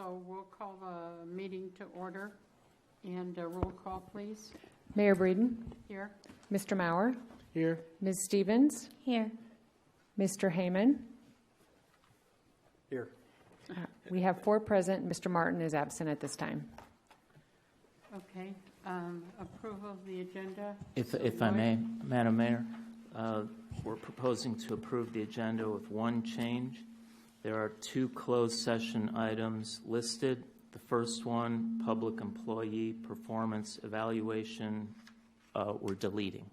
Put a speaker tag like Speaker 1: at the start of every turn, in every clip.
Speaker 1: So we'll call the meeting to order, and roll call, please.
Speaker 2: Mayor Breeden.
Speaker 1: Here.
Speaker 2: Mr. Maurer.
Speaker 3: Here.
Speaker 2: Ms. Stevens.
Speaker 4: Here.
Speaker 2: Mr. Heyman.
Speaker 3: Here.
Speaker 2: We have 4 present. Mr. Martin is absent at this time.
Speaker 1: Okay. Approval of the agenda.
Speaker 5: If I may, Madam Mayor, we're proposing to approve the agenda with one change. There are 2 closed session items listed. The first one, public employee performance evaluation, we're deleting.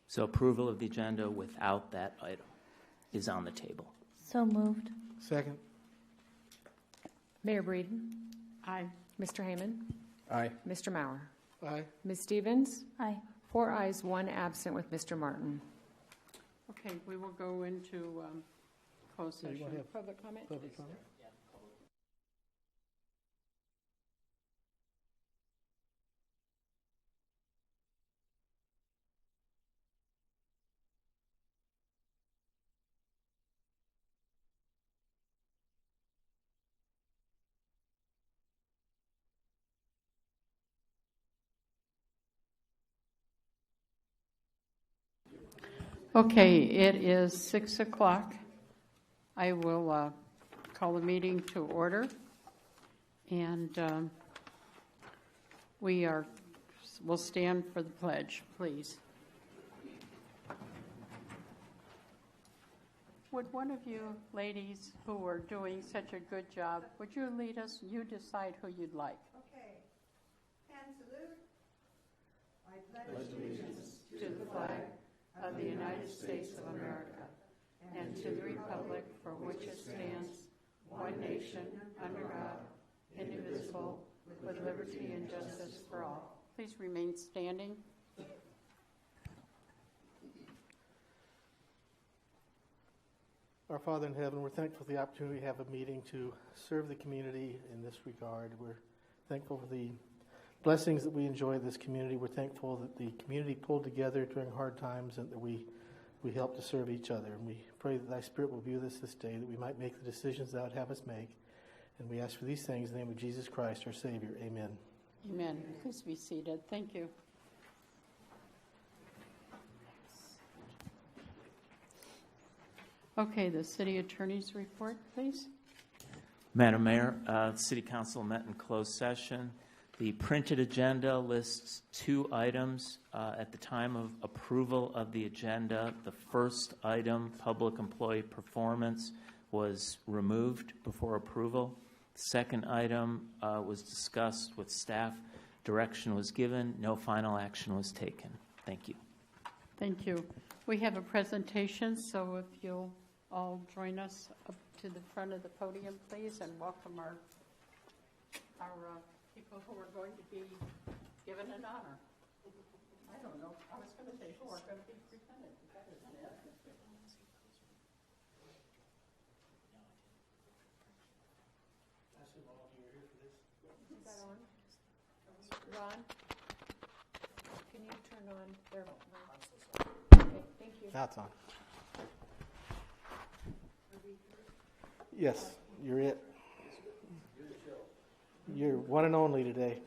Speaker 5: So approval of the agenda without that item is on the table.
Speaker 4: So moved.
Speaker 3: Second.
Speaker 2: Mayor Breeden.
Speaker 1: Aye.
Speaker 2: Mr. Heyman.
Speaker 3: Aye.
Speaker 2: Mr. Maurer.
Speaker 3: Aye.
Speaker 2: Ms. Stevens.
Speaker 4: Aye.
Speaker 2: 4 ayes, 1 absent with Mr. Martin.
Speaker 1: Okay, we will go into closed
Speaker 3: So you
Speaker 1: session.
Speaker 3: want to have
Speaker 2: Public comment?
Speaker 3: public comment?
Speaker 1: Okay, it is 6 o'clock. I will call the meeting to order, and we'll stand for the pledge, please. Would one of you ladies who are doing such a good job, would you lead us? You decide who you'd like.
Speaker 6: Okay. Hand salute. I
Speaker 1: Pledge allegiance to the flag of the United States of America and to the republic for which it stands, one nation, under God, indivisible, with liberty and justice for all. Please remain standing.
Speaker 3: Our Father in heaven, we're thankful for the opportunity to have a meeting to serve the community in this regard. We're thankful for the blessings that we enjoy in this community. We're thankful that the community pulled together during hard times and that we help to serve each other. And we pray that Thy Spirit will be with us this day, that we might make the decisions Thou would have us make. And we ask for these things in the name of Jesus Christ, our Savior. Amen.
Speaker 1: Amen. Please be seated. Thank you. Okay, the city attorney's report, please.
Speaker 5: Madam Mayor, the City Council met in closed session. The printed agenda lists 2 items. At the time of approval of the agenda, the first item, public employee performance, was removed before approval. The second item was discussed with staff. Direction was given. No final action was taken. Thank you.
Speaker 1: Thank you. We have a presentation, so if you'll all join us up to the front of the podium, please, and welcome our people who are going to be given an honor. I don't know. I was going to say who are going to be presented. That isn't it.
Speaker 2: Is that on? Ron? Can you turn on their mic? Okay, thank you.
Speaker 3: Now it's on. Yes, you're it. You're one and only today.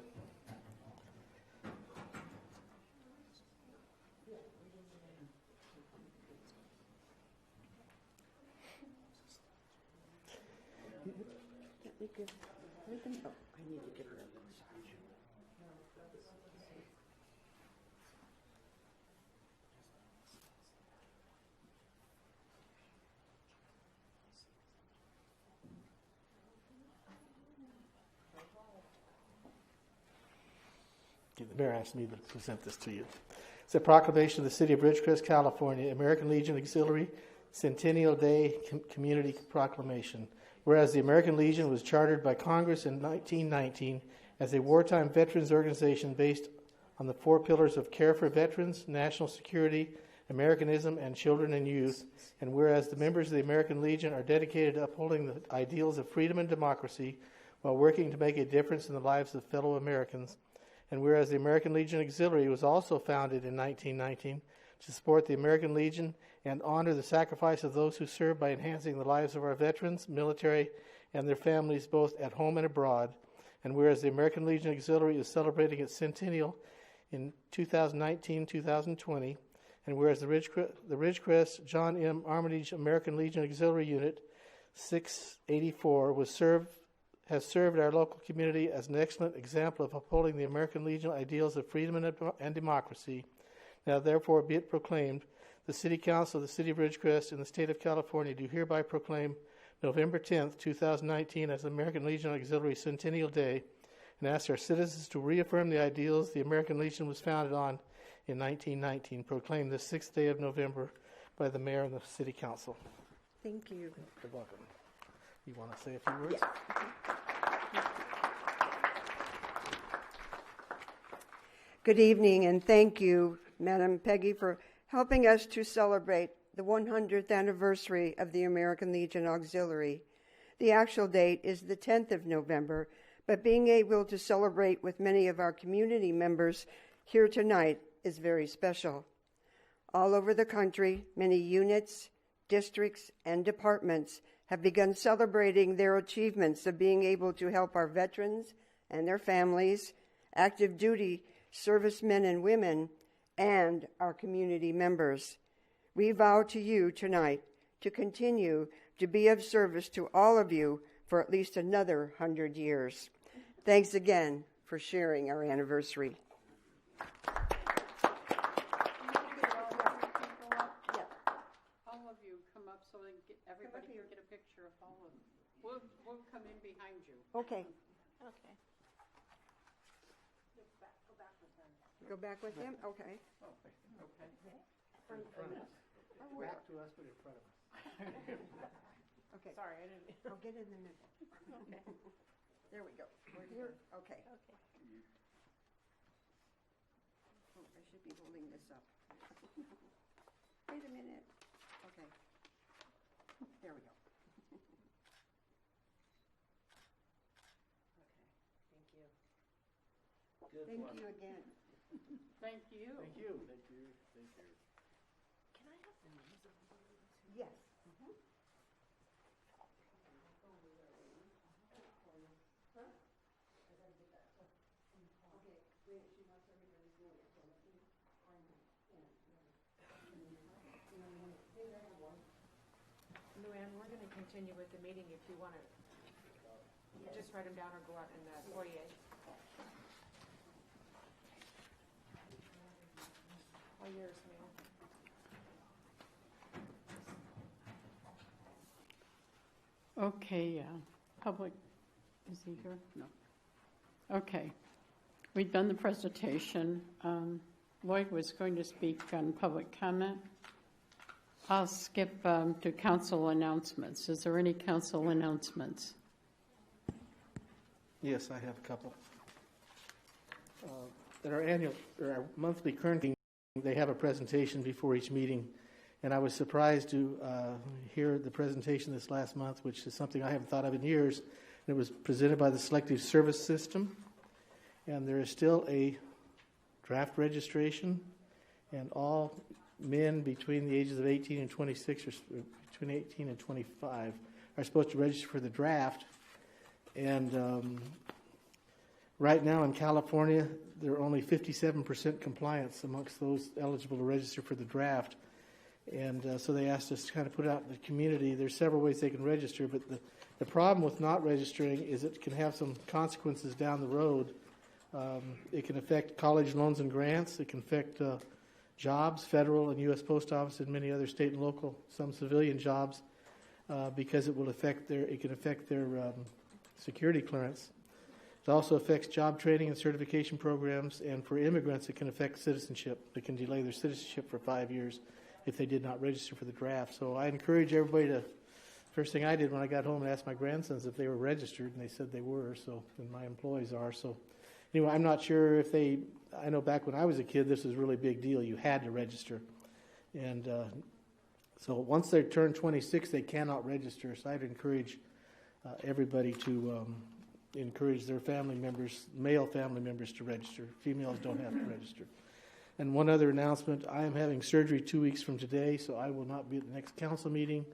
Speaker 3: The mayor asked me to present this to you. It's a proclamation of the City of Ridgecrest, California, American Legion Auxiliary Centennial Day Community Proclamation. Whereas the American Legion was chartered by Congress in 1919 as a wartime veterans organization based on the 4 pillars of care for veterans, national security, Americanism, and children and youth, and whereas the members of the American Legion are dedicated to upholding the ideals of freedom and democracy while working to make a difference in the lives of fellow Americans, and whereas the American Legion Auxiliary was also founded in 1919 to support the American Legion and honor the sacrifice of those who serve by enhancing the lives of our veterans, military, and their families both at home and abroad. And whereas the American Legion Auxiliary is celebrating its centennial in 2019-2020, and whereas the Ridgecrest John M. Armitage American Legion Auxiliary Unit 684 has served our local community as an excellent example of upholding the American Legion ideals of freedom and democracy. Now therefore be it proclaimed, the City Council of the City of Ridgecrest in the State of California do hereby proclaim November 10th, 2019 as the American Legion Auxiliary Centennial Day, and ask our citizens to reaffirm the ideals the American Legion was founded on in 1919, proclaimed the 6th day of November by the Mayor and the City Council.
Speaker 6: Thank you.
Speaker 3: You're welcome. You want to say a few words?
Speaker 6: Good evening, and thank you, Madam Peggy, for helping us to celebrate the 100th anniversary of the American Legion Auxiliary. The actual date is the 10th of November, but being able to celebrate with many of our community members here tonight is very special. All over the country, many units, districts, and departments have begun celebrating their achievements of being able to help our veterans and their families, active duty servicemen and women, and our community members. We vow to you tonight to continue to be of service to all of you for at least another 100 years. Thanks again for sharing our anniversary.
Speaker 1: All of you come up so that everybody can get a picture of all of them. We'll come in behind you.
Speaker 6: Okay.
Speaker 2: Okay.
Speaker 6: Go back with him? Okay.
Speaker 1: Okay.
Speaker 3: Back to us, but in front of us.
Speaker 6: Okay.
Speaker 2: Sorry, I didn't.
Speaker 6: I'll get in the middle.
Speaker 2: Okay.
Speaker 6: There we go. We're here. Okay.
Speaker 2: Okay.
Speaker 6: Oh, I should be holding this up. Wait a minute. Okay. There we go.
Speaker 2: Okay. Thank you.
Speaker 6: Thank you again.
Speaker 1: Thank you.
Speaker 3: Thank you. Thank you. Thank you.
Speaker 2: Can I have the names of the ladies?
Speaker 6: Yes.
Speaker 2: Luann, we're going to continue with the meeting if you want to. Just write them down or go out in the foyer. All yours, Mayor.
Speaker 1: Okay, public, is he here? No. Okay. We've done the presentation. Lloyd was going to speak on public comment. I'll skip to council announcements. Is there any council announcements?
Speaker 3: Yes, I have a couple. At our monthly current meeting, they have a presentation before each meeting, and I was surprised to hear the presentation this last month, which is something I haven't thought of in years. And it was presented by the Selective Service System, and there is still a draft registration, and all men between the ages of 18 and 26, or between 18 and 25, are supposed to register for the draft. And right now in California, there are only 57% compliance amongst those eligible to register for the draft. And so they asked us to kind of put out in the community. There's several ways they can register, but the problem with not registering is it can have some consequences down the road. It can affect college loans and grants. It can affect jobs, federal and U.S. Post Office, and many other state and local, some civilian jobs, because it can affect their security clearance. It also affects job training and certification programs, and for immigrants, it can affect citizenship. It can delay their citizenship for 5 years if they did not register for the draft. So I encourage everybody to, first thing I did when I got home and asked my grandsons if they were registered, and they said they were, so, and my employees are. So anyway, I'm not sure if I know back when I was a kid, this was a really big deal. You had to register. And so once they turn 26, they cannot register. So I'd encourage everybody to encourage their family members, male family members, to register. Females don't have to register. And one other announcement, I am having surgery 2 weeks from today, so I will not be at the next council meeting.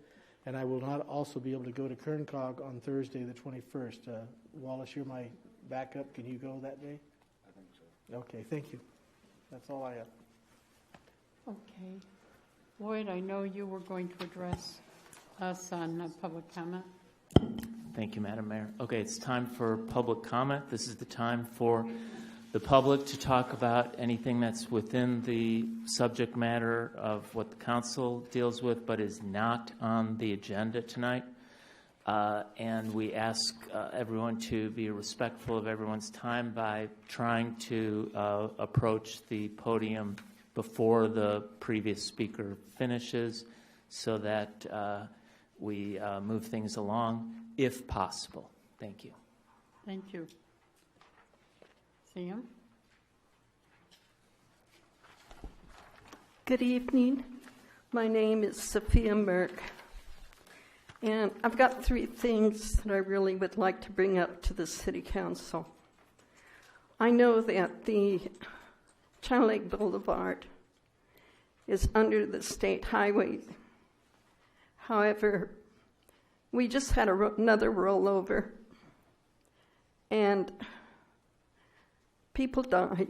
Speaker 3: And I will not also be able to go to Kerncog on Thursday, the 21st. Wallace, you're my backup. Can you go that day?
Speaker 4: I think so.
Speaker 3: Okay, thank you. That's all I have.
Speaker 1: Okay. Lloyd, I know you were going to address us on public comment.
Speaker 5: Thank you, Madam Mayor. Okay, it's time for public comment. This is the time for the public to talk about anything that's within the subject matter of what the council deals with but is not on the agenda tonight. And we ask everyone to be respectful of everyone's time by trying to approach the podium before the previous speaker finishes so that we move things along if possible. Thank you.
Speaker 1: Thank you. Sam?
Speaker 7: Good evening. My name is Sophia Merck, and I've got 3 things that I really would like to bring up to the City Council. I know that the Child Lake Boulevard is under the state highway. However, we just had another rollover, and people died.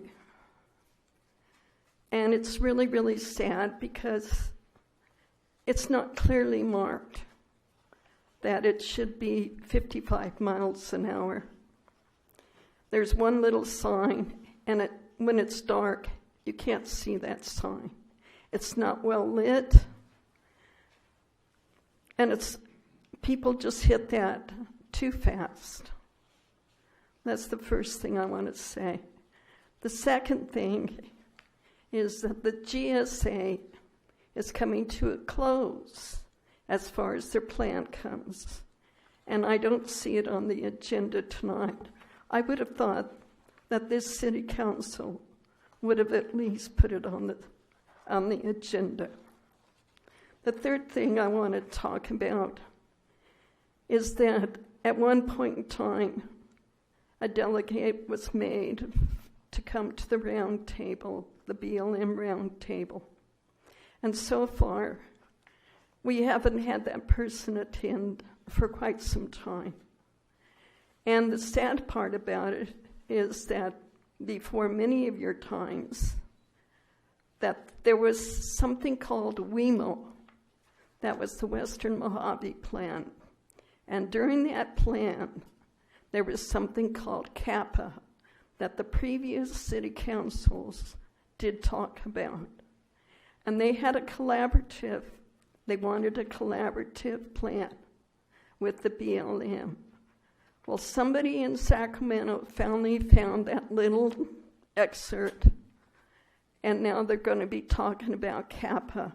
Speaker 7: And it's really, really sad because it's not clearly marked that it should be 55 miles an hour. There's one little sign, and when it's dark, you can't see that sign. It's not well lit, and people just hit that too fast. That's the first thing I want to say. The second thing is that the GSA is coming to a close as far as their plan comes, and I don't see it on the agenda tonight. I would have thought that this City Council would have at least put it on the agenda. The third thing I want to talk about is that at one point in time, a delegate was made to come to the round table, the BLM round table. And so far, we haven't had that person attend for quite some time. And the sad part about it is that before many of your times, that there was something called WEMO, that was the Western Mojave Plan. And during that plan, there was something called CAPA that the previous city councils did talk about. And they had they wanted a collaborative plan with the BLM. Well, somebody in Sacramento finally found that little excerpt, and now they're going to be talking about CAPA.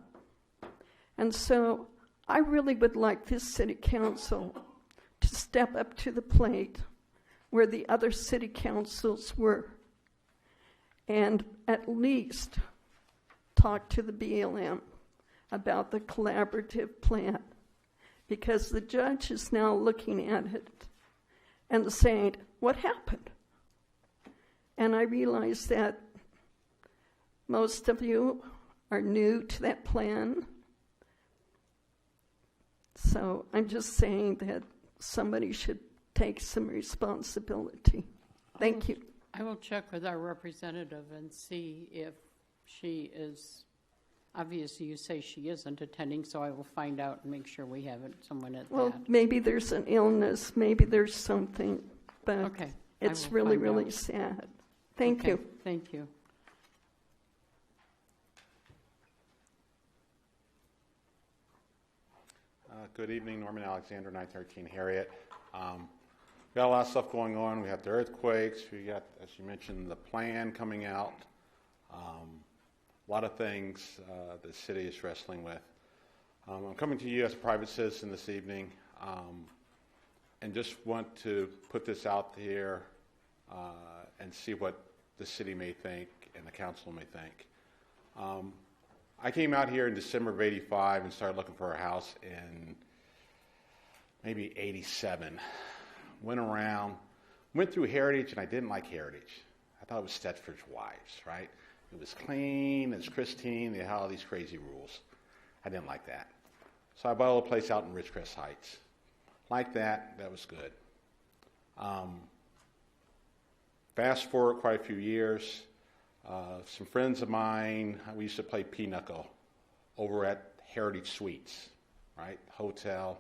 Speaker 7: And so I really would like this city council to step up to the plate where the other city councils were and at least talk to the BLM about the collaborative plan, because the judge is now looking at it and saying, what happened? And I realize that most of you are new to that plan. So I'm just saying that somebody should take some responsibility. Thank you.
Speaker 1: I will check with our representative and see if she is, obviously you say she isn't attending, so I will find out and make sure we have someone at that.
Speaker 7: Maybe there's an illness, maybe there's something, but
Speaker 1: Okay.
Speaker 7: it's really, really sad. Thank you.
Speaker 1: Thank you.
Speaker 4: Good evening, Norman Alexander, 913 Harriet. We got a lot of stuff going on. We have the earthquakes. We got, as you mentioned, the plan coming out. A lot of things the city is wrestling with. I'm coming to you as a private citizen this evening and just want to put this out here and see what the city may think and the council may think. I came out here in December of '85 and started looking for a house in maybe '87. Went around, went through Heritage, and I didn't like Heritage. I thought it was Stepford's Wives, right? It was clean, it was pristine, they had all these crazy rules. I didn't like that. So I bought a little place out in Ridgecrest Heights. Like that was good. Fast forward quite a few years, some friends of mine, we used to play pinochle over at Heritage Suites, right? Hotel.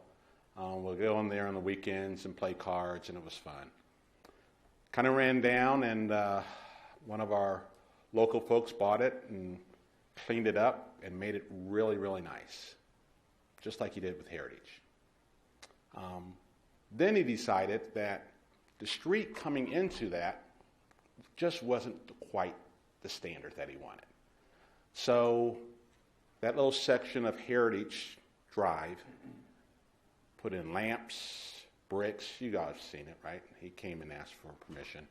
Speaker 4: We'll go in there on the weekends and play cards, and it was fun. Kind of ran down, and one of our local folks bought it and cleaned it up and made it really, really nice, just like he did with Heritage. Then he decided that the street coming into that just wasn't quite the standard that he wanted. So that little section of Heritage Drive put in lamps, bricks. You guys have seen it, right? He came and asked for permission.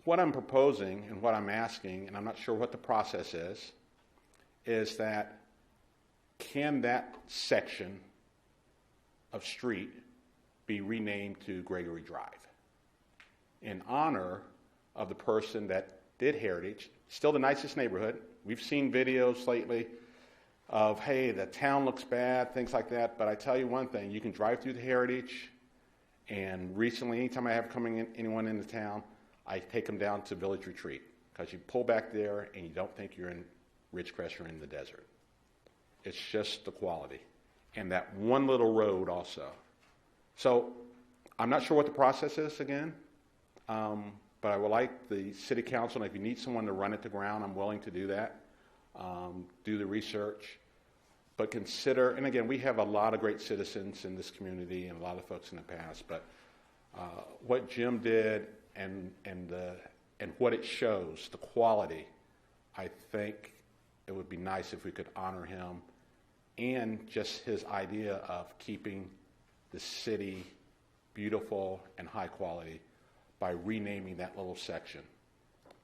Speaker 4: What I'm proposing and what I'm asking, and I'm not sure what the process is that can that section of street be renamed to Gregory Drive in honor of the person that did Heritage? Still the nicest neighborhood. We've seen videos lately of, hey, the town looks bad, things like that, but I tell you one thing, you can drive through the Heritage, and recently, anytime I have anyone into town, I take them down to Village Retreat, because you pull back there and you don't think you're in Ridgecrest or in the desert. It's just the quality. And that one little road also. So I'm not sure what the process is again, but I would like the city council, and if you need someone to run it to ground, I'm willing to do that, do the research. But consider, and again, we have a lot of great citizens in this community and a lot of folks in the past, but what Jim did and what it shows, the quality, I think it would be nice if we could honor him and just his idea of keeping the city beautiful and high quality by renaming that little section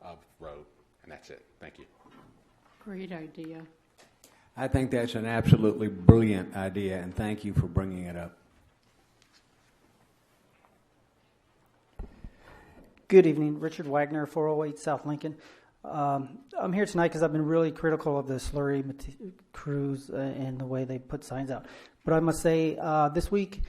Speaker 4: of road. And that's it. Thank you.
Speaker 1: Great idea.
Speaker 8: I think that's an absolutely brilliant idea, and thank you for bringing it up.
Speaker 9: Good evening, Richard Wagner, 408 South Lincoln. I'm here tonight because I've been really critical of the slurry crews and the way they put signs out. But I must say, this week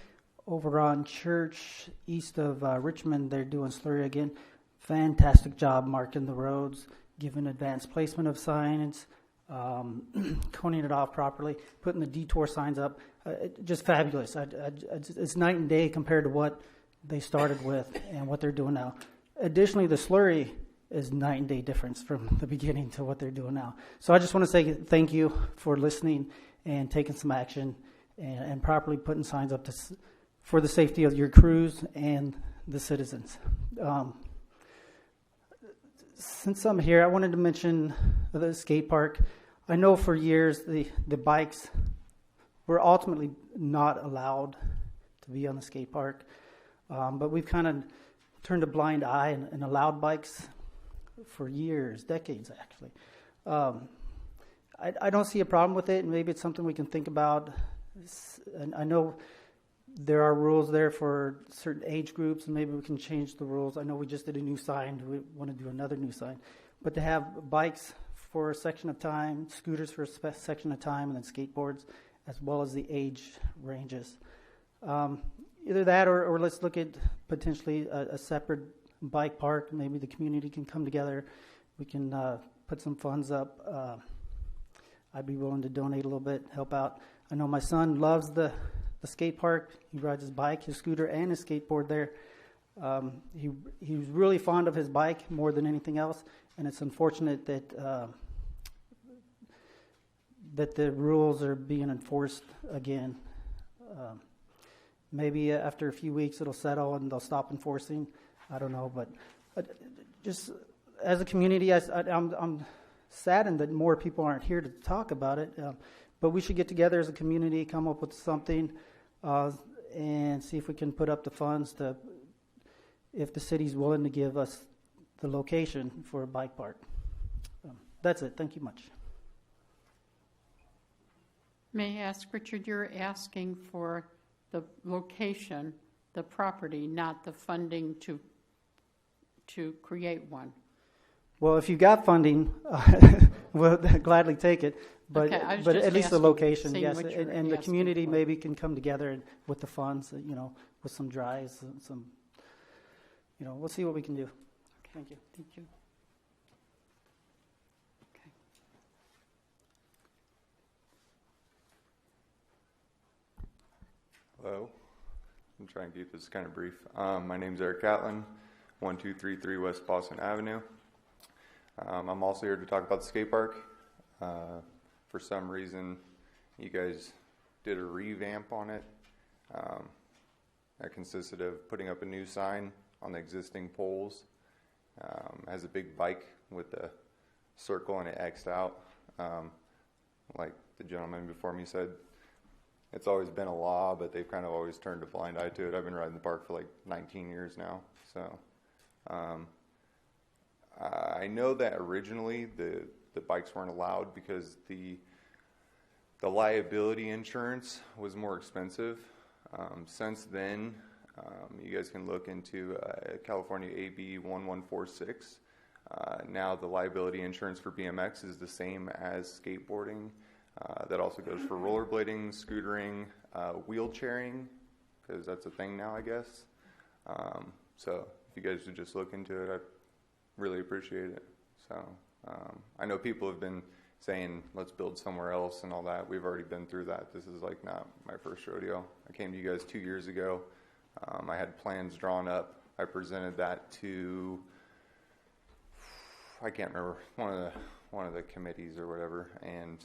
Speaker 9: over on Church, east of Richmond, they're doing slurry again. Fantastic job marking the roads, giving advanced placement of signs, coning it off properly, putting the detour signs up. Just fabulous. It's night and day compared to what they started with and what they're doing now. Additionally, the slurry is night and day difference from the beginning to what they're doing now. So I just want to say thank you for listening and taking some action and properly putting signs up for the safety of your crews and the citizens. Since I'm here, I wanted to mention the skate park. I know for years the bikes were ultimately not allowed to be on the skate park, but we've kind of turned a blind eye and allowed bikes for years, decades actually. I don't see a problem with it, and maybe it's something we can think about. And I know there are rules there for certain age groups, and maybe we can change the rules. I know we just did a new sign. We want to do another new sign. But to have bikes for a section of time, scooters for a section of time, and then skateboards, as well as the age ranges. Either that or let's look at potentially a separate bike park. Maybe the community can come together. We can put some funds up. I'd be willing to donate a little bit, help out. I know my son loves the skate park. He rides his bike, his scooter, and his skateboard there. He was really fond of his bike more than anything else, and it's unfortunate that that the rules are being enforced again. Maybe after a few weeks it'll settle and they'll stop enforcing. I don't know, but just as a community, I'm saddened that more people aren't here to talk about it. But we should get together as a community, come up with something, and see if we can put up the funds to, if the city's willing to give us the location for a bike park. That's it. Thank you much.
Speaker 1: May I ask, Richard, you're asking for the location, the property, not the funding to create one.
Speaker 9: Well, if you've got funding, we'll gladly take it. But
Speaker 1: Okay, I was
Speaker 9: but
Speaker 1: just
Speaker 9: at least the
Speaker 1: asking,
Speaker 9: location,
Speaker 1: seeing
Speaker 9: yes,
Speaker 1: what you're
Speaker 9: and the
Speaker 1: asking
Speaker 9: community
Speaker 1: for.
Speaker 9: maybe can come together with the funds, with some drives, some, we'll see what we can do. Thank you.
Speaker 1: Thank you. Okay.
Speaker 10: Hello. I'm trying to keep this kind of brief. My name's Eric Catlin, 1233 West Boston Avenue. I'm also here to talk about the skate park. For some reason, you guys did a revamp on it. That consisted of putting up a new sign on the existing poles. It has a big bike with a circle and it X'd out. Like the gentleman before me said, it's always been a law, but they've kind of always turned a blind eye to it. I've been riding the park for like 19 years now. So I know that originally the bikes weren't allowed because the liability insurance was more expensive. Since then, you guys can look into California AB 1146. Now the liability insurance for BMX is the same as skateboarding. That also goes for rollerblading, scootering, wheelchairing, because that's a thing now, I guess. So if you guys would just look into it, I'd really appreciate it. So I know people have been saying, let's build somewhere else and all that. We've already been through that. This is like not my first rodeo. I came to you guys 2 years ago. I had plans drawn up. I presented that to, I can't remember, one of the committees or whatever, and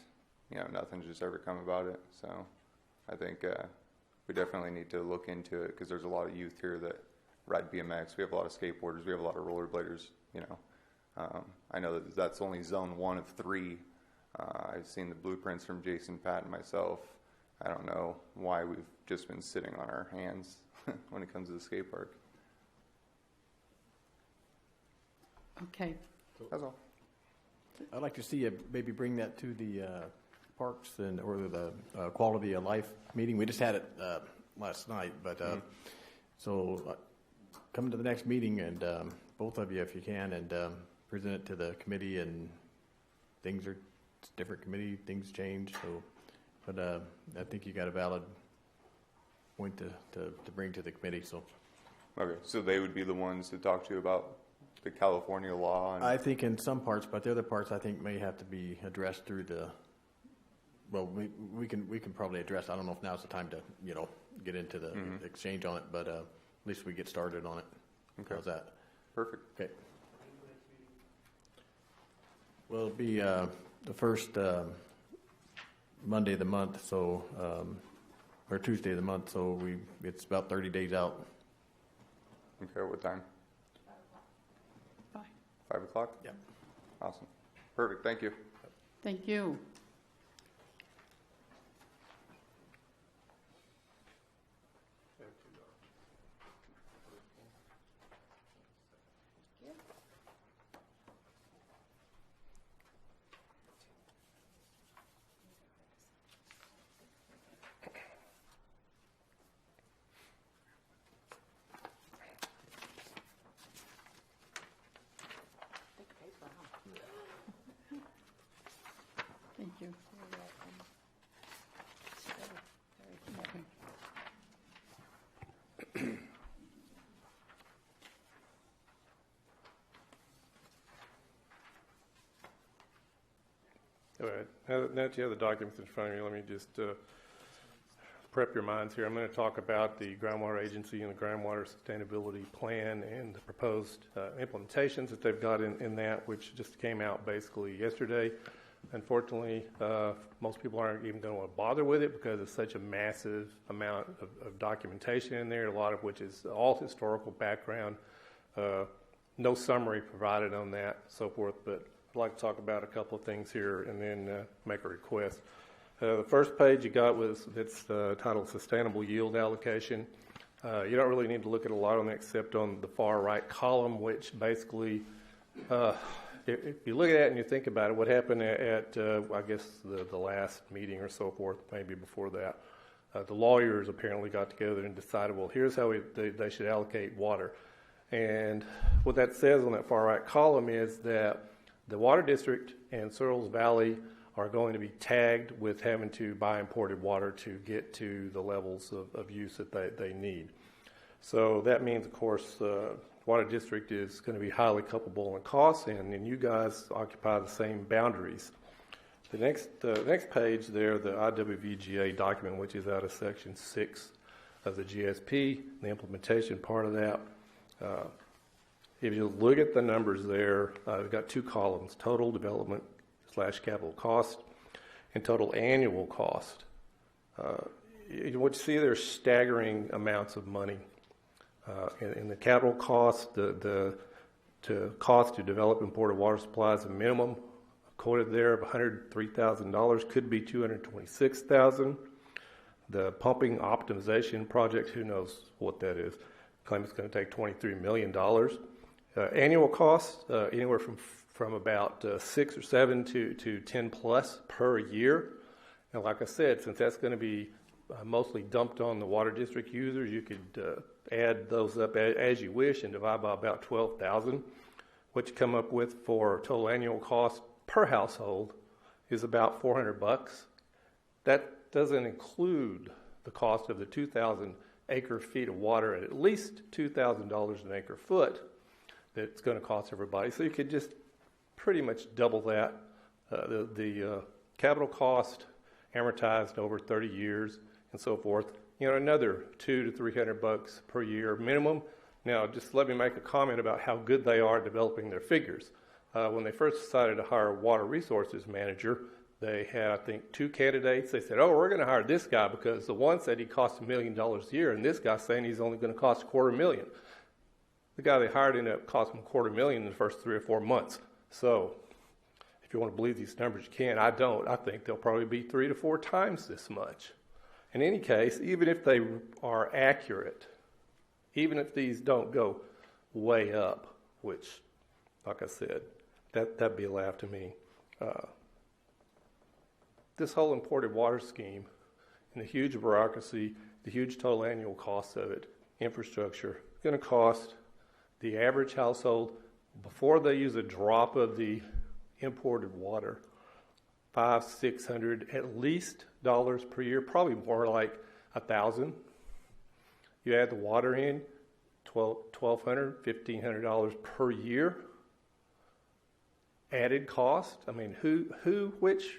Speaker 10: nothing's just ever come about it. So I think we definitely need to look into it because there's a lot of youth here that ride BMX. We have a lot of skateboarders. We have a lot of rollerbladers. I know that that's only zone 1 of 3. I've seen the blueprints from Jason, Pat, and myself. I don't know why we've just been sitting on our hands when it comes to the skate park.
Speaker 1: Okay.
Speaker 10: That's all.
Speaker 11: I'd like to see you maybe bring that to the parks or the quality of life meeting. We just had it last night, but so come to the next meeting and both of you, if you can, and present it to the committee. And things are different committee, things change. So, but I think you got a valid point to bring to the committee. So,
Speaker 10: Okay, so they would be the ones to talk to about the California law. And
Speaker 11: I think in some parts, but the other parts I think may have to be addressed through the. Well, we can probably address. I don't know if now's the time to get into the exchange on it, but at least we get started on it.
Speaker 10: Okay.
Speaker 11: How's that?
Speaker 10: Perfect.
Speaker 11: Okay. Well, it'll be the first Monday of the month, so or Tuesday of the month. So it's about 30 days out.
Speaker 10: Okay, what time? 5 o'clock?
Speaker 11: Yep.
Speaker 10: Awesome. Perfect. Thank you.
Speaker 1: Thank you. Thank you.
Speaker 12: All right. Now that you have the documents in front of you, let me just prep your minds here. I'm going to talk about the Groundwater Agency and the Groundwater Sustainability Plan and the proposed implementations that they've got in that, which just came out basically yesterday. Unfortunately, most people aren't even going to want to bother with it because it's such a massive amount of documentation in there, a lot of which is all historical background, no summary provided on that, so forth. But I'd like to talk about a couple of things here and then make a request. The first page you got it's titled Sustainable Yield Allocation. You don't really need to look at a lot on that except on the far right column, which basically, if you look at it and you think about it, what happened at I guess, the last meeting or so forth, maybe before that, the lawyers apparently got together and decided, well, here's how they should allocate water. And what that says on that far right column is that the Water District and Searles Valley are going to be tagged with having to buy imported water to get to the levels of use that they need. So that means, of course, Water District is going to be highly culpable in costs, and you guys occupy the same boundaries. The next page there, the IWVGA document, which is out of Section 6 of the GSP, the implementation part of that. If you look at the numbers there, we've got two columns, total development / capital cost and total annual cost. What you see there is staggering amounts of money. In the capital cost, the cost to develop imported water supplies, a minimum quoted there of $103,000, could be $226,000. The pumping optimization project, who knows what that is? Claim it's going to take $23 million. Annual cost, anywhere from about 6 or 7 to 10 plus per year. And like I said, since that's going to be mostly dumped on the Water District users, you could add those up as you wish and divide by about 12,000. What you come up with for total annual cost per household is about $400. That doesn't include the cost of the 2,000 acre feet of water at least $2,000 an acre foot that's going to cost everybody. So you could just pretty much double that. The capital cost amortized over 30 years and so forth, another $200 to $300 per year minimum. Now, just let me make a comment about how good they are at developing their figures. When they first decided to hire a water resources manager, they had, I think, 2 candidates. They said, we're going to hire this guy because the one said he cost $1 million a year, and this guy's saying he's only going to cost $250,000. The guy they hired ended up costing $250,000 in the first 3 or 4 months. So, if you want to believe these numbers, you can. I don't. I think they'll probably be 3 to 4 times this much. In any case, even if they are accurate, even if these don't go way up, which, like I said, that'd be a laugh to me. This whole imported water scheme and the huge bureaucracy, the huge total annual cost of it, infrastructure, going to cost the average household, before they use a drop of the imported water, $500-600 at least dollars per year, probably more like $1,000. You add the water in, $1,200-1,500 per year. Added cost. I mean, which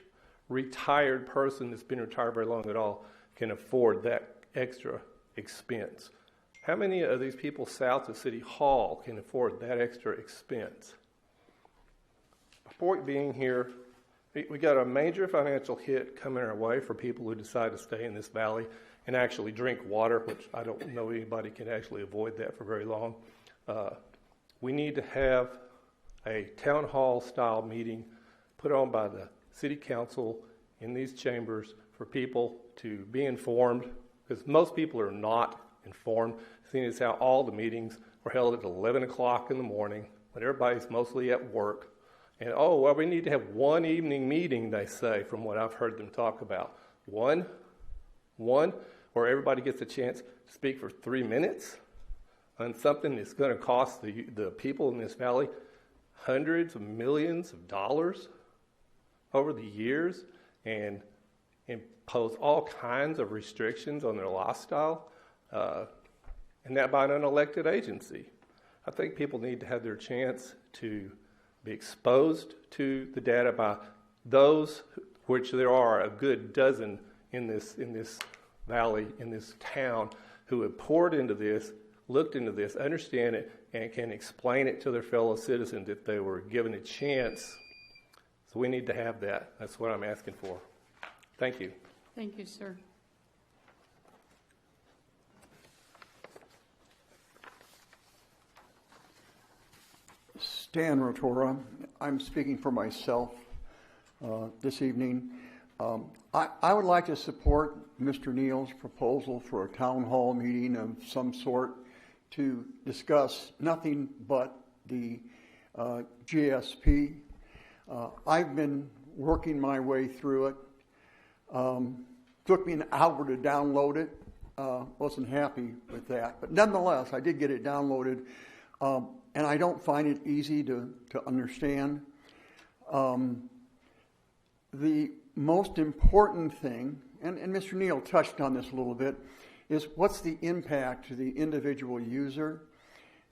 Speaker 12: retired person that's been retired very long at all can afford that extra expense? How many of these people south of City Hall can afford that extra expense? Point being here, we got a major financial hit coming our way for people who decide to stay in this valley and actually drink water, which I don't know anybody can actually avoid that for very long. We need to have a town hall style meeting put on by the city council in these chambers for people to be informed, because most people are not informed, seeing as how all the meetings were held at 11 o'clock in the morning when everybody's mostly at work. And, we need to have one evening meeting, they say, from what I've heard them talk about. One where everybody gets a chance to speak for 3 minutes on something that's going to cost the people in this valley hundreds of millions of dollars over the years and impose all kinds of restrictions on their lifestyle, and that by an unelected agency. I think people need to have their chance to be exposed to the data by those, which there are a good dozen in this valley, in this town, who have poured into this, looked into this, understand it, and can explain it to their fellow citizens if they were given a chance. So we need to have that. That's what I'm asking for. Thank you.
Speaker 1: Thank you, sir.
Speaker 13: Stan Rotora. I'm speaking for myself this evening. I would like to support Mr. Neal's proposal for a town hall meeting of some sort to discuss nothing but the GSP. I've been working my way through it. Took me an hour to download it. Wasn't happy with that. But nonetheless, I did get it downloaded and I don't find it easy to understand. The most important thing, and Mr. Neal touched on this a little bit, is what's the impact to the individual user?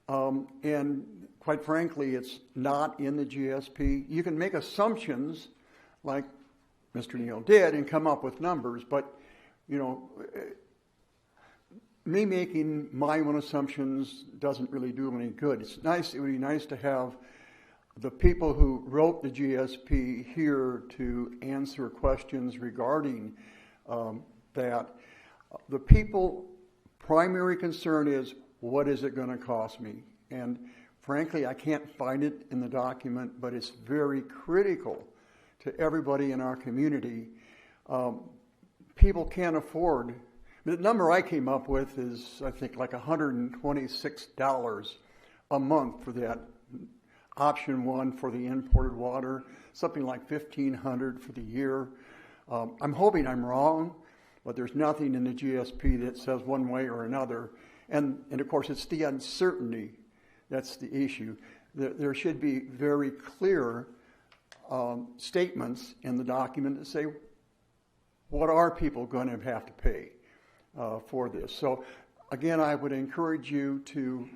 Speaker 13: And quite frankly, it's not in the GSP. You can make assumptions like Mr. Neal did and come up with numbers, but me making my own assumptions doesn't really do any good. It would be nice to have the people who wrote the GSP here to answer questions regarding that. The people primary concern is, what is it going to cost me? And frankly, I can't find it in the document, but it's very critical to everybody in our community. People can't afford. The number I came up with is, I think, like $126 a month for that option one for the imported water, something like $1,500 for the year. I'm hoping I'm wrong, but there's nothing in the GSP that says one way or another. And of course, it's the uncertainty that's the issue. There should be very clear statements in the document that say, what are people going to have to pay for this? So again, I would encourage you to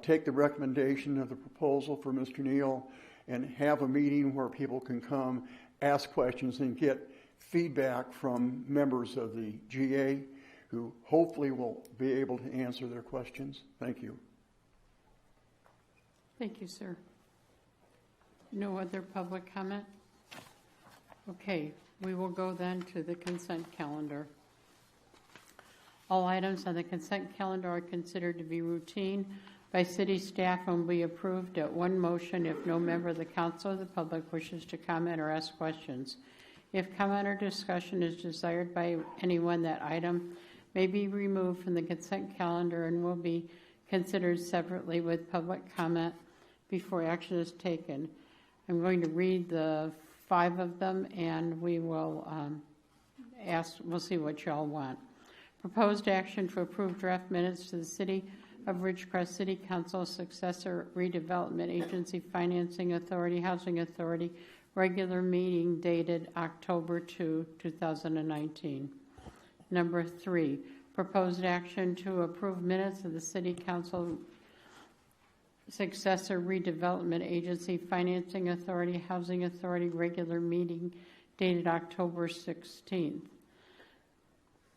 Speaker 13: take the recommendation of the proposal for Mr. Neal and have a meeting where people can come, ask questions, and get feedback from members of the GA who hopefully will be able to answer their questions. Thank you.
Speaker 1: Thank you, sir. No other public comment? Okay, we will go then to the consent calendar. All items on the consent calendar are considered to be routine by city staff and will be approved at one motion if no member of the council or the public wishes to comment or ask questions. If comment or discussion is desired by anyone, that item may be removed from the consent calendar and will be considered separately with public comment before action is taken. I'm going to read the 5 of them, and we will we'll see what y'all want. Proposed action to approve draft minutes to the City of Ridgecrest City Council Successor Redevelopment Agency Financing Authority, Housing Authority, regular meeting dated October 2, 2019. Number 3, proposed action to approve minutes of the City Council Successor Redevelopment Agency Financing Authority, Housing Authority, regular meeting dated October 16th.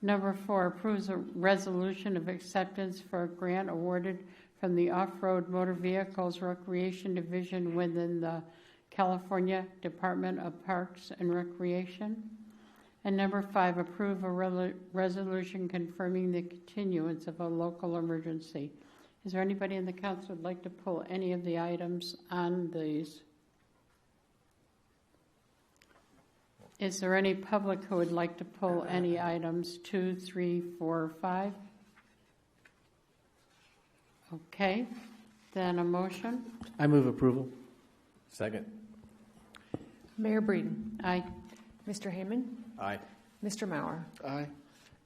Speaker 1: Number 4, approves a resolution of acceptance for a grant awarded from the Off-Road Motor Vehicles Recreation Division within the California Department of Parks and Recreation. And number 5, approve a resolution confirming the continuance of a local emergency. Is there anybody in the council who would like to pull any of the items on these? Is there any public who would like to pull any items 2, 3, 4, 5? Okay, then a motion.
Speaker 3: I move approval.
Speaker 11: Second.
Speaker 2: Mayor Breeden.
Speaker 1: Aye.
Speaker 2: Mr. Heyman.
Speaker 11: Aye.
Speaker 2: Mr. Maurer.
Speaker 3: Aye.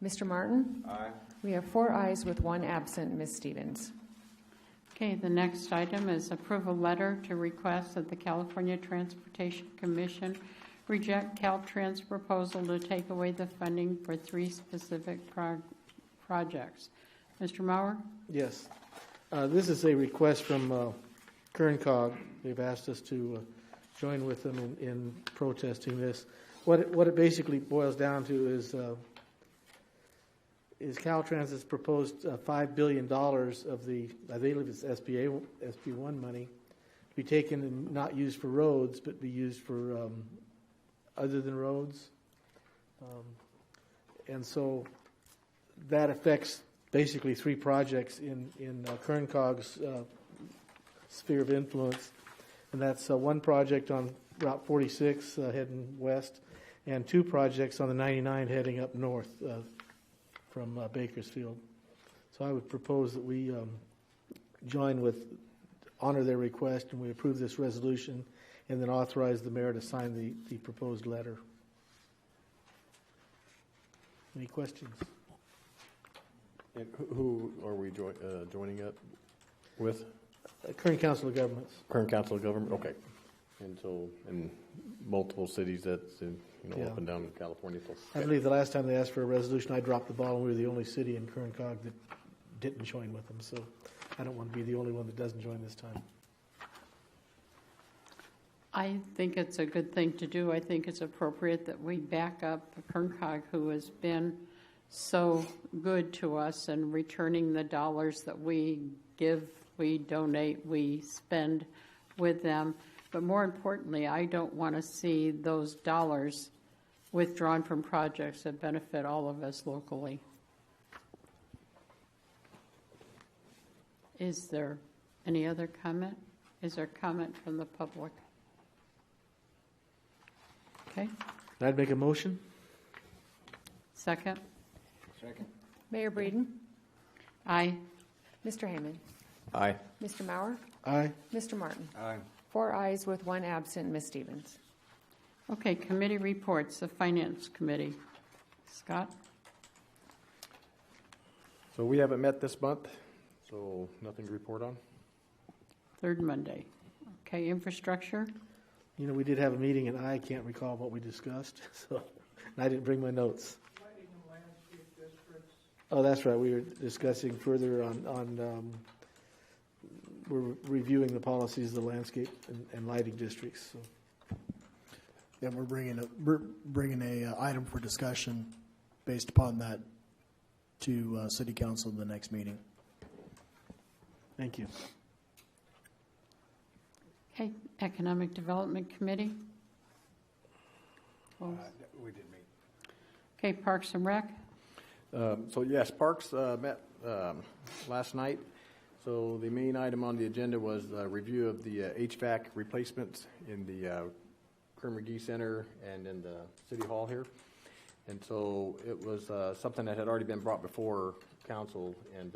Speaker 2: Mr. Martin.
Speaker 10: Aye.
Speaker 2: We have 4 ayes with 1 absent, Ms. Stevens.
Speaker 1: Okay, the next item is approve a letter to request that the California Transportation Commission reject Caltrans' proposal to take away the funding for 3 specific projects. Mr. Maurer?
Speaker 3: Yes. This is a request from Kerncog. They've asked us to join with them in protesting this. What it basically boils down to is Caltrans has proposed $5 billion of the, I believe it's SB1 money, to be taken and not used for roads, but be used for other than roads. And so that affects basically 3 projects in Kerncog's sphere of influence. And that's 1 project on Route 46 heading west, and 2 projects on the 99 heading up north from Bakersfield. So I would propose that we honor their request, and we approve this resolution, and then authorize the mayor to sign the proposed letter. Any questions?
Speaker 11: And who are we joining up with?
Speaker 3: Kern Council of Governments.
Speaker 11: Kern Council of Government, okay. And so, in multiple cities that's in,
Speaker 3: Yeah.
Speaker 11: up and down California. So,
Speaker 3: I believe the last time they asked for a resolution, I dropped the ball, and we were the only city in Kern Cog that didn't join with them. So I don't want to be the only one that doesn't join this time.
Speaker 1: I think it's a good thing to do. I think it's appropriate that we back up Kern Cog, who has been so good to us and returning the dollars that we give, we donate, we spend with them. But more importantly, I don't want to see those dollars withdrawn from projects that benefit all of us locally. Is there any other comment? Is there comment from the public? Okay.
Speaker 3: I'd make a motion.
Speaker 1: Second.
Speaker 2: Second. Mayor Breeden?
Speaker 1: Aye.
Speaker 2: Mr. Heyman?
Speaker 11: aye.
Speaker 2: Mr. Maurer?
Speaker 3: Aye.
Speaker 2: Mr. Martin?
Speaker 8: Aye.
Speaker 2: 4 ayes with 1 absent, Ms. Stevens.
Speaker 1: Okay, committee reports, the Finance Committee. Scott?
Speaker 11: So we haven't met this month, so nothing to report on.
Speaker 1: Third Monday. Okay, infrastructure?
Speaker 3: We did have a meeting, and I can't recall what we discussed, so and I didn't bring my notes. Oh, that's right. We were discussing further on we're reviewing the policies of the landscape and lighting districts. So.
Speaker 14: And we're bringing a item for discussion based upon that to City Council in the next meeting.
Speaker 3: Thank you.
Speaker 1: Okay, Economic Development Committee?
Speaker 8: We did meet.
Speaker 1: Okay, Parks and Rec?
Speaker 11: So yes, Parks met last night. So the main item on the agenda was a review of the HVAC replacements in the Kerr McGee Center and in the City Hall here. And so it was something that had already been brought before council and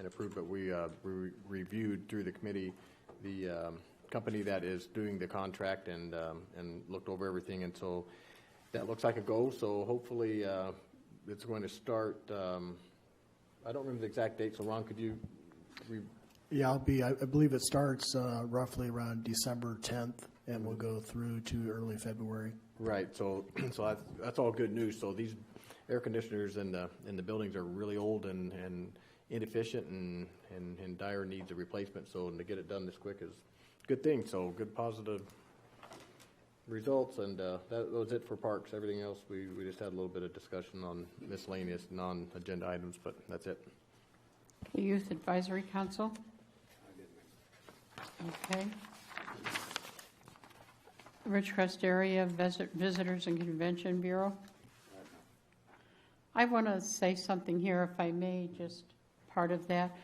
Speaker 11: approved, but we reviewed through the committee the company that is doing the contract and looked over everything, and so that looks like a go. So hopefully it's going to start. I don't remember the exact date. So Ron, could you?
Speaker 14: Yeah, I believe it starts roughly around December 10th, and will go through to early February.
Speaker 11: Right. So that's all good news. So these air conditioners in the buildings are really old and inefficient and in dire needs of replacement. So to get it done this quick is a good thing. So good positive results, and that was it for Parks. Everything else we just had a little bit of discussion on miscellaneous non-agenda items, but that's it.
Speaker 1: The Youth Advisory Council? Okay. Ridgecrest Area Visitors and Convention Bureau? I want to say something here, if I may, just part of that.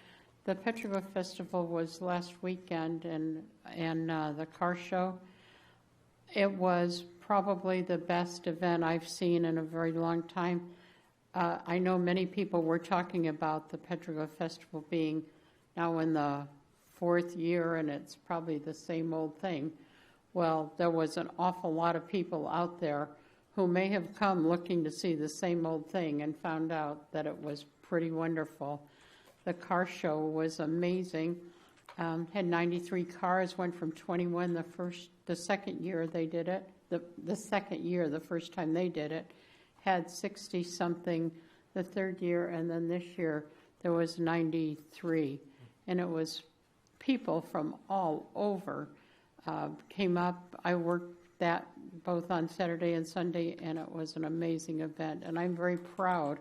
Speaker 1: The Petroglyph Festival was last weekend, and the car show. It was probably the best event I've seen in a very long time. I know many people were talking about the Petroglyph Festival being now in the 4th year, and it's probably the same old thing. Well, there was an awful lot of people out there who may have come looking to see the same old thing and found out that it was pretty wonderful. The car show was amazing. Had 93 cars, went from 21 the second year they did it. The second year, the first time they did it, had 60-something the third year, and then this year there was 93. And it was people from all over came up. I worked that both on Saturday and Sunday, and it was an amazing event. And I'm very proud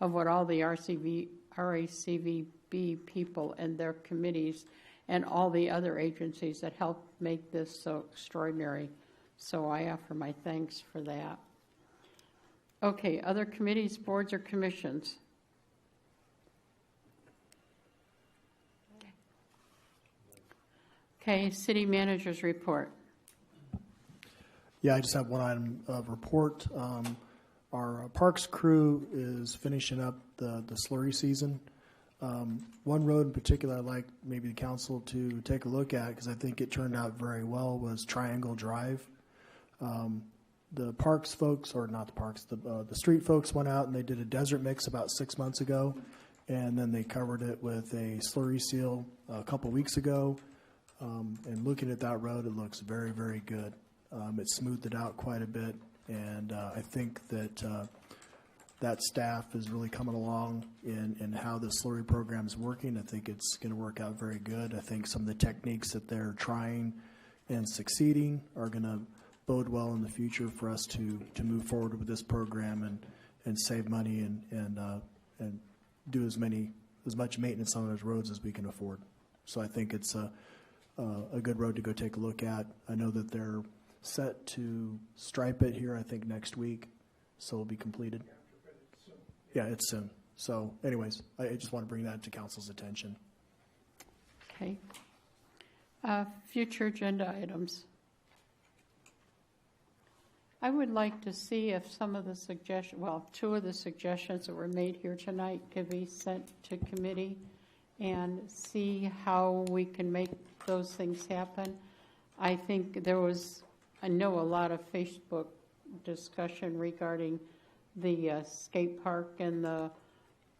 Speaker 1: of what all the RACVB people and their committees and all the other agencies that helped make this so extraordinary. So I offer my thanks for that. Okay, other committees, boards, or commissions? Okay, city manager's report.
Speaker 14: Yeah, I just have one item of report. Our parks crew is finishing up the slurry season. One road in particular I'd like maybe the council to take a look at, because I think it turned out very well, was Triangle Drive. The parks folks, or not the parks, the street folks went out and they did a desert mix about 6 months ago, and then they covered it with a slurry seal a couple weeks ago. And looking at that road, it looks very, very good. It's smoothed it out quite a bit, and I think that that staff is really coming along in how the slurry program is working. I think it's going to work out very good. I think some of the techniques that they're trying and succeeding are going to bode well in the future for us to move forward with this program and save money and do as much maintenance on those roads as we can afford. So I think it's a good road to go take a look at. I know that they're set to stripe it here, I think, next week, so it'll be completed. Yeah, it's soon. So anyways, I just want to bring that to council's attention.
Speaker 1: Okay. Future agenda items. I would like to see if some of the two of the suggestions that were made here tonight could be sent to committee and see how we can make those things happen. I think I know a lot of Facebook discussion regarding the skate park and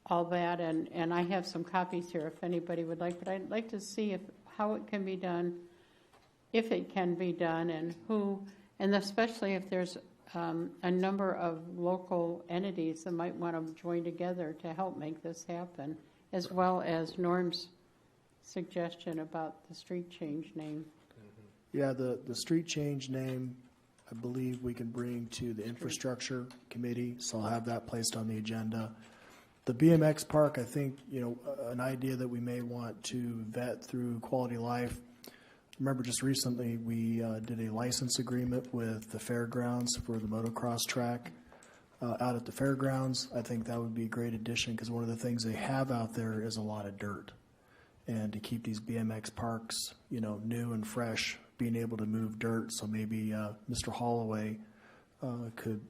Speaker 1: all that, and I have some copies here if anybody would like, but I'd like to see how it can be done, if it can be done, and who, and especially if there's a number of local entities that might want to join together to help make this happen, as well as Norm's suggestion about the street change name.
Speaker 14: Yeah, the street change name, I believe we can bring to the infrastructure committee, so I'll have that placed on the agenda. The BMX park, I think, an idea that we may want to vet through Quality Life. Remember, just recently we did a license agreement with the fairgrounds for the motocross track out at the fairgrounds. I think that would be a great addition because one of the things they have out there is a lot of dirt. And to keep these BMX parks, new and fresh, being able to move dirt. So maybe Mr. Holloway could,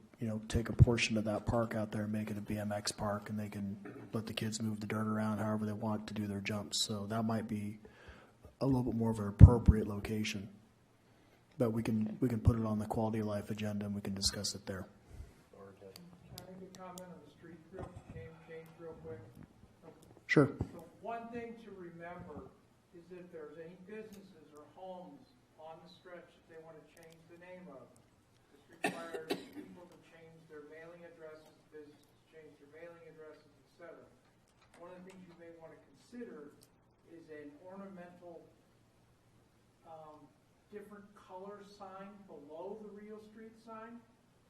Speaker 14: take a portion of that park out there and make it a BMX park, and they can let the kids move the dirt around however they want to do their jumps. So that might be a little bit more of an appropriate location. But we can put it on the Quality of Life agenda and we can discuss it there.
Speaker 15: Can I make a comment on the street change real quick?
Speaker 14: Sure.
Speaker 15: So one thing to remember is that if there's any businesses or homes on the stretch that they want to change the name of, this requires people to change their mailing addresses, businesses change their mailing addresses, etc. One of the things you may want to consider is an ornamental different color sign below the real street sign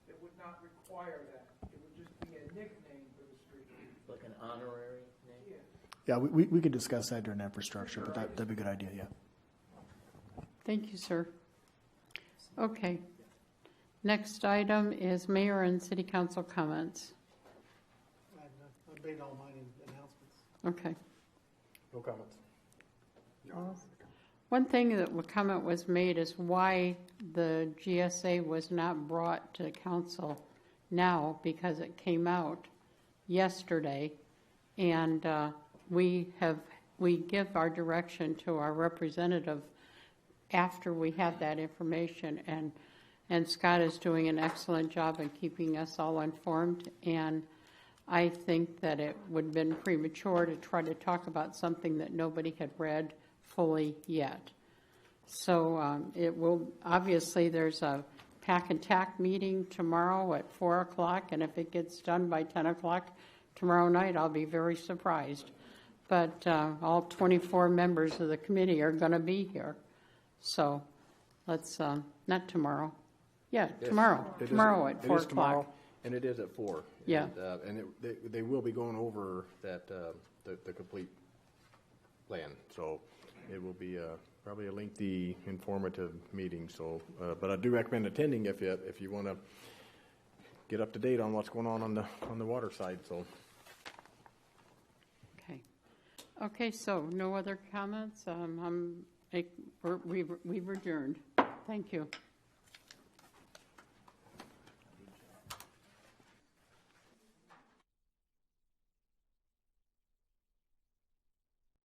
Speaker 15: that would not require that. It would just be a nickname for the street.
Speaker 5: Like an honorary name?
Speaker 14: Yeah, we could discuss that during infrastructure, but that'd be a good idea, yeah.
Speaker 1: Thank you, sir. Okay. Next item is mayor and city council comments.
Speaker 14: I've made all mine announcements.
Speaker 1: Okay.
Speaker 11: No comments.
Speaker 1: One thing that a comment was made is why the GSA was not brought to council now, because it came out yesterday, and we give our direction to our representative after we have that information, and Scott is doing an excellent job in keeping us all informed, and I think that it would have been premature to try to talk about something that nobody had read fully yet. So it will, obviously there's a pack and tack meeting tomorrow at 4 o'clock, and if it gets done by 10 o'clock tomorrow night, I'll be very surprised. But all 24 members of the committee are going to be here. So let's, not tomorrow. Yeah, tomorrow. Tomorrow at 4 o'clock.
Speaker 11: Tomorrow, and it is at 4.
Speaker 1: Yeah.
Speaker 11: And they will be going over that the complete plan. So it will be probably a lengthy, informative meeting. So, but I do recommend attending if you want to get up to date on what's going on the water side. So.
Speaker 1: Okay, so no other comments? We've adjourned. Thank you.